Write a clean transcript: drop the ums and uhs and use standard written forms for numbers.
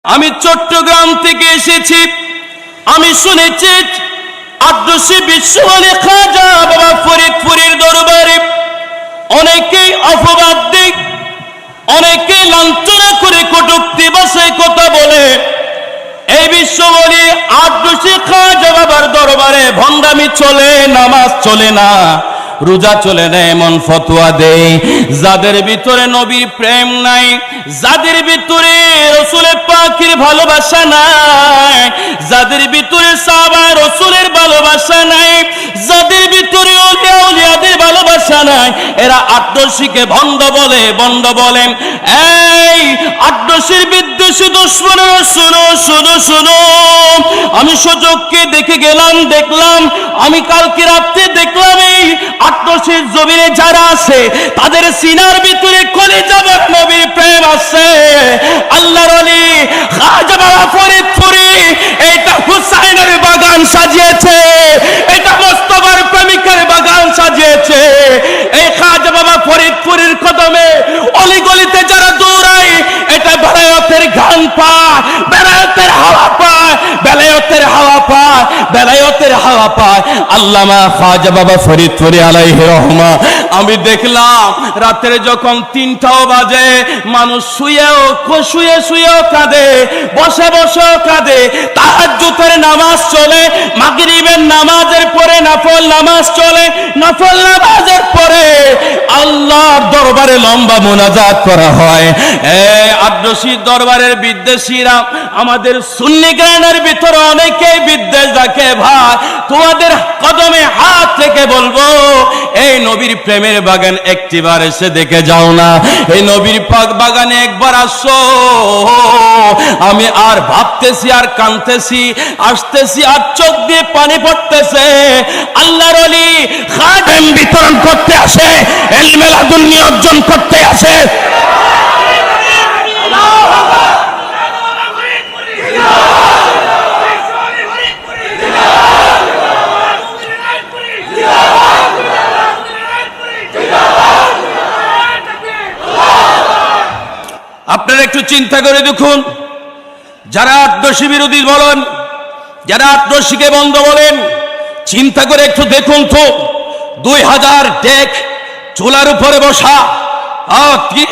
আমি চট্টগ্রাম থেকে এসেছি। আমি শুনেছি আদ্রশী বিশ্বওয়ালী খাজা বাবা ফরিদপুরের দরবারে অনেকেই অপবাদ দেয়, অনেকেই লাঞ্ছনা করে কটূক্তি ভাষায় কথা বলে। এই বিশ্বওয়ালী আদ্রশী খাজা বাবার দরবারে ভণ্ডামি চলে, নামাজ চলে না, রোজা চলে না, এমন ফতোয়া দেয়। যাদের ভিতরে নবীর প্রেম নাই, যাদের ভিতরে রাসূলের পাকের ভালোবাসা নাই, যাদের ভিতরে সাহাবা রাসূলের ভালোবাসা নাই, যাদের ভিতরে আউলিয়া উলিয়াদের ভালোবাসা নাই, এরা আদ্রশীকে ভণ্ড বলে, বন্ড বলে। এই আদ্রশীর বিদ্বেষী দুশমনেরা শুনো শুনো শুনো, আমি সুযোগকে দেখে গেলাম, দেখলাম আমি কালকে রাত্রে দেখলাম এই আদ্রশীর জমিনে যারা আছে তাদের সিনার ভিতরে কলিজার নবীর প্রেম আছে। আল্লাহর ওলি খাজা বাবা ফরিদপুরি এটা হুসাইনের বাগান সাজিয়েছে, এটা মোস্তফার প্রেমিকের বাগান সাজিয়েছে। এই খাজা বাবা ফরিদপুরের কদমে অলিগলিতে যারা দৌড়ায় এটা বেলায়েতের গান পায়, বেলায়েতের হাওয়া পায়, বেলায়েতের হাওয়া পায়, বেলায়েতের হাওয়া পায়। আল্লামা খাজা বাবা ফরিদপুরি আলাইহি রহমা। আমি দেখলাম রাতের যখন 3টাও বাজে মানুষ শুয়ে শুয়েও কাঁদে, বসে বসেও কাঁদে। তাহাজ্জুদের নামাজ চলে, মাগরিবের নামাজের পরে নফল নামাজ চলে, নফল নামাজের পরে আল্লাহর দরবারে লম্বা মুনাজাত করা হয়। আদ্রশীর দরবারের বিদ্বেষীরা আমাদের সুন্নি গ্রামের ভিতরে অনেকেই বিদ্বেষ রাখে। ভাই তোমাদের কদমে হাত থেকে বলবো, এই নবীর প্রেমের বাগান একটিবার এসে দেখে যাও না, এই নবীর পাক বাগানে একবার আসো। আমি আর ভাবতেছি আর কাঁদতেছি, আসতেছি আর চোখ দিয়ে পানি পড়তেছে। আল্লাহর ওলি খাদেম বিতরণ করতে আসে, ইলমে লাদুন্নি অর্জন করতে আসে। আপনারা একটু চিন্তা করে দেখুন, যারা আদ্রশী বিরোধী বলেন, যারা আদ্রশীকে বন্ধ বলেন, চিন্তা করে একটু দেখুন তো 2000 ডেক চুলার উপরে বসা, 30